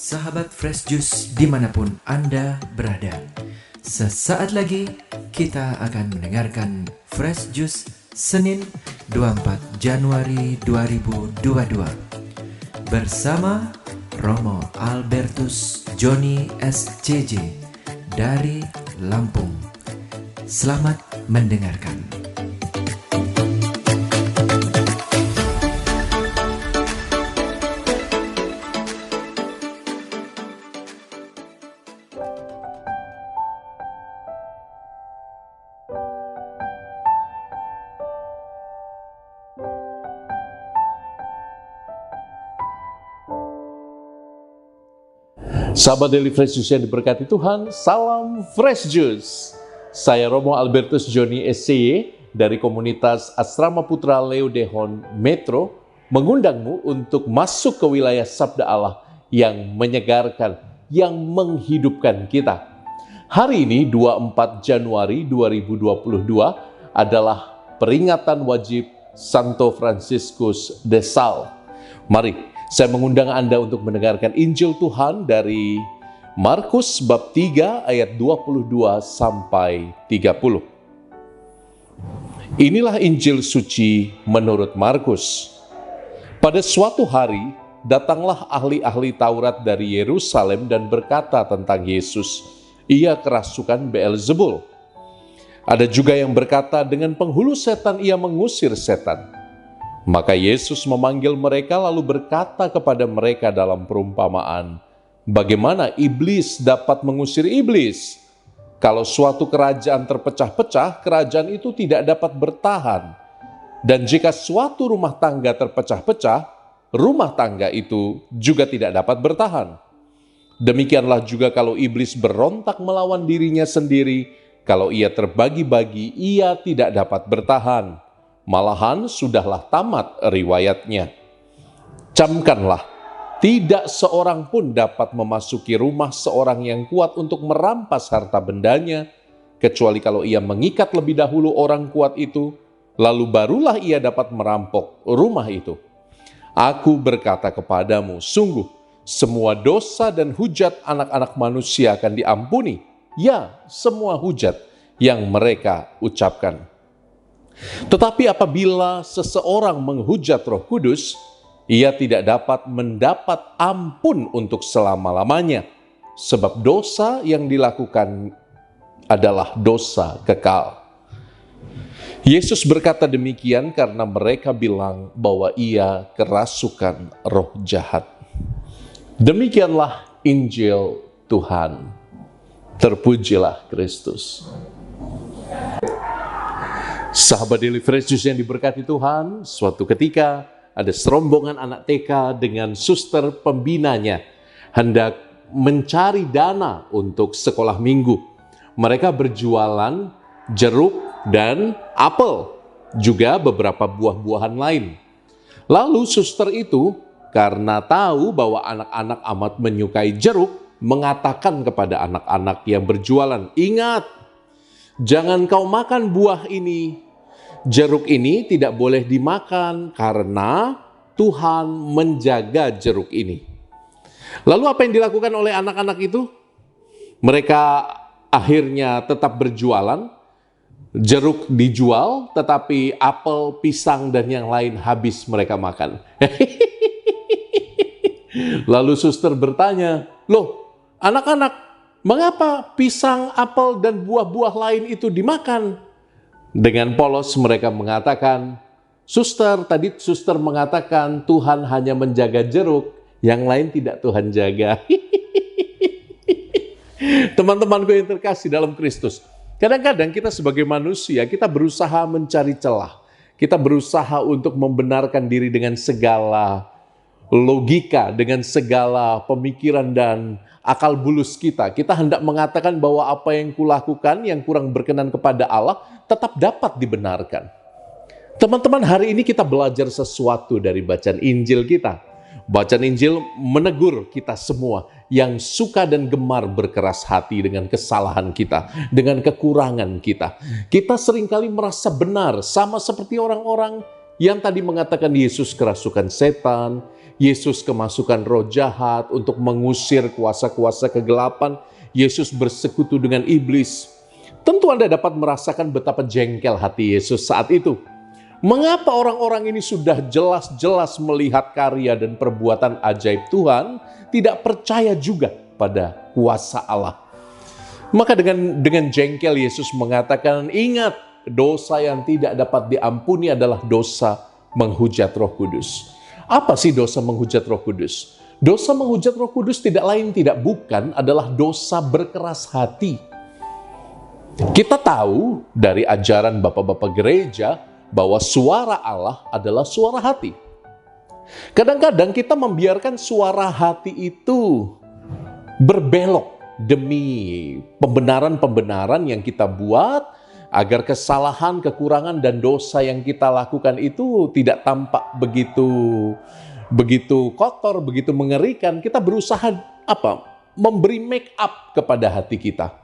sahabat Fresh Juice dimanapun Anda berada. Sesaat lagi kita akan mendengarkan Fresh Juice Senin 24 Januari 2022 bersama Romo Albertus Joni SCJ dari Lampung. Selamat mendengarkan. Sahabat Daily Fresh Juice yang diberkati Tuhan, salam Fresh Juice. Saya Romo Albertus Joni SCY dari komunitas Asrama Putra Leodehon Metro mengundangmu untuk masuk ke wilayah Sabda Allah yang menyegarkan, yang menghidupkan kita. Hari ini 24 Januari 2022 adalah peringatan wajib Santo Franciscus de Sales. Mari saya mengundang Anda untuk mendengarkan Injil Tuhan dari Markus bab 3 ayat 22 sampai 30. Inilah Injil suci menurut Markus. Pada suatu hari, datanglah ahli-ahli Taurat dari Yerusalem dan berkata tentang Yesus, ia kerasukan Beelzebul. Ada juga yang berkata dengan penghulu setan ia mengusir setan. Maka Yesus memanggil mereka lalu berkata kepada mereka dalam perumpamaan, bagaimana iblis dapat mengusir iblis? Kalau suatu kerajaan terpecah-pecah, kerajaan itu tidak dapat bertahan. Dan jika suatu rumah tangga terpecah-pecah, rumah tangga itu juga tidak dapat bertahan. Demikianlah juga kalau iblis berontak melawan dirinya sendiri, kalau ia terbagi-bagi, ia tidak dapat bertahan. Malahan sudahlah tamat riwayatnya. Camkanlah, tidak seorang pun dapat memasuki rumah seorang yang kuat untuk merampas harta bendanya, kecuali kalau ia mengikat lebih dahulu orang kuat itu, lalu barulah ia dapat merampok rumah itu. Aku berkata kepadamu, sungguh semua dosa dan hujat anak-anak manusia akan diampuni, ya semua hujat yang mereka ucapkan. Tetapi apabila seseorang menghujat Roh Kudus, ia tidak dapat mendapat ampun untuk selama-lamanya, sebab dosa yang dilakukan adalah dosa kekal. Yesus berkata demikian karena mereka bilang bahwa ia kerasukan roh jahat. Demikianlah Injil Tuhan. Terpujilah Kristus. Sahabat Daily Fresh Juice yang diberkati Tuhan, suatu ketika ada serombongan anak TK dengan suster pembinanya hendak mencari dana untuk sekolah minggu. Mereka berjualan jeruk dan apel, juga beberapa buah-buahan lain. Lalu suster itu karena tahu bahwa anak-anak amat menyukai jeruk, mengatakan kepada anak-anak yang berjualan, ingat, jangan kau makan buah ini. Jeruk ini tidak boleh dimakan karena Tuhan menjaga jeruk ini. Lalu apa yang dilakukan oleh anak-anak itu? Mereka akhirnya tetap berjualan. Jeruk dijual, tetapi apel, pisang, dan yang lain habis mereka makan. Lalu suster bertanya, loh anak-anak, mengapa pisang, apel, dan buah-buah lain itu dimakan? Dengan polos mereka mengatakan, suster, tadi suster mengatakan Tuhan hanya menjaga jeruk, yang lain tidak Tuhan jaga. Teman-temanku yang terkasih dalam Kristus, kadang-kadang kita sebagai manusia, kita berusaha mencari celah. Kita berusaha untuk membenarkan diri dengan segala logika, dengan segala pemikiran dan akal bulus kita. Kita hendak mengatakan bahwa apa yang kulakukan yang kurang berkenan kepada Allah tetap dapat dibenarkan. Teman-teman, hari ini kita belajar sesuatu dari bacaan Injil kita. Bacaan Injil menegur kita semua yang suka dan gemar berkeras hati dengan kesalahan kita, dengan kekurangan kita. Kita seringkali merasa benar, sama seperti orang-orang yang tadi mengatakan Yesus kerasukan setan, Yesus kemasukan roh jahat untuk mengusir kuasa-kuasa kegelapan. Yesus bersekutu dengan iblis. Tentu Anda dapat merasakan betapa jengkel hati Yesus saat itu. Mengapa orang-orang ini sudah jelas-jelas melihat karya dan perbuatan ajaib Tuhan, tidak percaya juga pada kuasa Allah? Maka dengan jengkel Yesus mengatakan, ingat, dosa yang tidak dapat diampuni adalah dosa menghujat Roh Kudus. Apa sih dosa menghujat Roh Kudus? Dosa menghujat Roh Kudus tidak lain tidak bukan adalah dosa berkeras hati. Kita tahu dari ajaran bapak-bapak gereja bahwa suara Allah adalah suara hati. Kadang-kadang kita membiarkan suara hati itu berbelok demi pembenaran-pembenaran yang kita buat agar kesalahan, kekurangan, dan dosa yang kita lakukan itu tidak tampak begitu kotor, begitu mengerikan. Kita berusaha memberi make up kepada hati kita.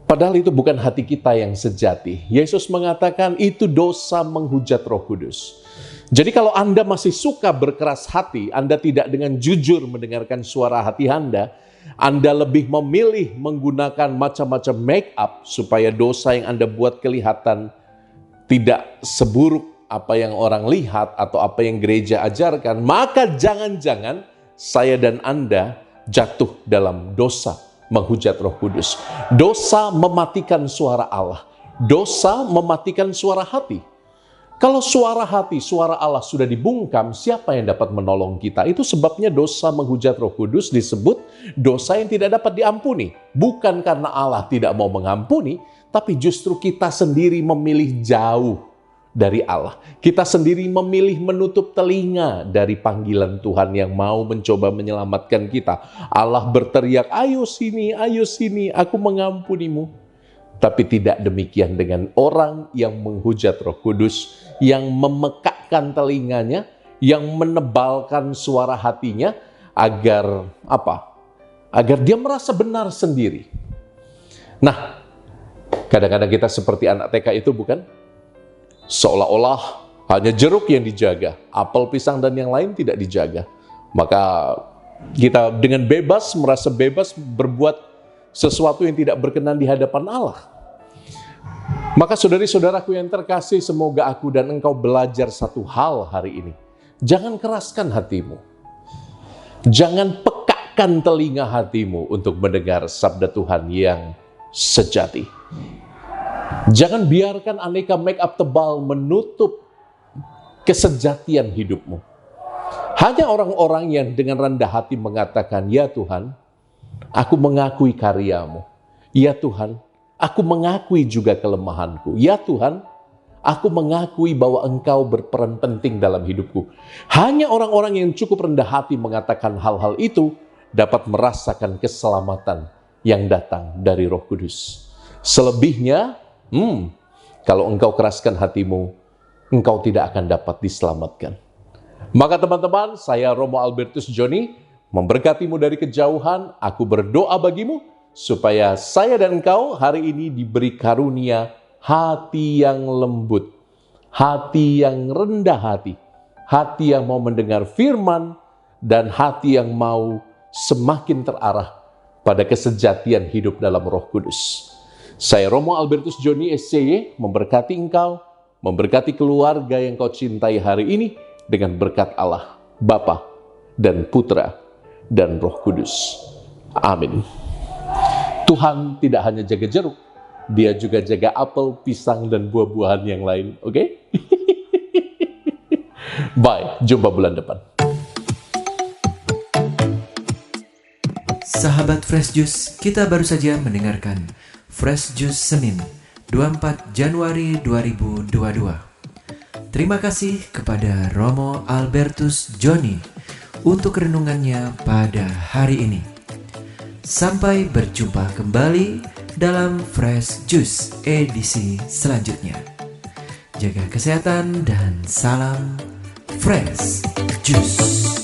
Padahal itu bukan hati kita yang sejati. Yesus mengatakan itu dosa menghujat Roh Kudus. Jadi kalau Anda masih suka berkeras hati, Anda tidak dengan jujur mendengarkan suara hati Anda lebih memilih menggunakan macam-macam make up supaya dosa yang Anda buat kelihatan tidak seburuk apa yang orang lihat atau apa yang gereja ajarkan, maka jangan-jangan saya dan Anda jatuh dalam dosa menghujat Roh Kudus. Dosa mematikan suara Allah. Dosa mematikan suara hati. Kalau suara hati, suara Allah sudah dibungkam, siapa yang dapat menolong kita? Itu sebabnya dosa menghujat Roh Kudus disebut dosa yang tidak dapat diampuni. Bukan karena Allah tidak mau mengampuni, tapi justru kita sendiri memilih jauh dari Allah. Kita sendiri memilih menutup telinga dari panggilan Tuhan yang mau mencoba menyelamatkan kita. Allah berteriak, ayo sini, aku mengampunimu. Tapi tidak demikian dengan orang yang menghujat Roh Kudus, yang memekakkan telinganya, yang menebalkan suara hatinya agar Agar dia merasa benar sendiri. Nah, kadang-kadang kita seperti anak TK itu bukan? Seolah-olah hanya jeruk yang dijaga, apel, pisang, dan yang lain tidak dijaga. Maka kita dengan bebas, merasa bebas berbuat sesuatu yang tidak berkenan di hadapan Allah. Maka saudari-saudaraku yang terkasih, semoga aku dan engkau belajar satu hal hari ini. Jangan keraskan hatimu. Jangan pekakkan telinga hatimu untuk mendengar sabda Tuhan yang sejati. Jangan biarkan aneka make up tebal menutup kesejatian hidupmu. Hanya orang-orang yang dengan rendah hati mengatakan, ya Tuhan, aku mengakui karyamu. Ya Tuhan, aku mengakui juga kelemahanku. Ya Tuhan, aku mengakui bahwa Engkau berperan penting dalam hidupku. Hanya orang-orang yang cukup rendah hati mengatakan hal-hal itu dapat merasakan keselamatan yang datang dari Roh Kudus. Selebihnya, kalau engkau keraskan hatimu, engkau tidak akan dapat diselamatkan. Maka teman-teman, saya Romo Albertus Joni, memberkatimu dari kejauhan. Aku berdoa bagimu supaya saya dan engkau hari ini diberi karunia hati yang lembut, hati yang rendah hati, hati yang mau mendengar firman, dan hati yang mau semakin terarah pada kesejatian hidup dalam Roh Kudus. Saya Romo Albertus Joni SCY memberkati engkau, memberkati keluarga yang kau cintai hari ini dengan berkat Allah, Bapa dan Putra dan Roh Kudus. Amin. Tuhan tidak hanya jaga jeruk, Dia juga jaga apel, pisang, dan buah-buahan yang lain. Oke? Bye, jumpa bulan depan. Sahabat Fresh Juice, kita baru saja mendengarkan Fresh Juice Senin 24 Januari 2022. Terima kasih kepada Romo Albertus Joni untuk renungannya pada hari ini. Sampai berjumpa kembali dalam Fresh Juice edisi selanjutnya. Jaga kesehatan dan salam Fresh Juice.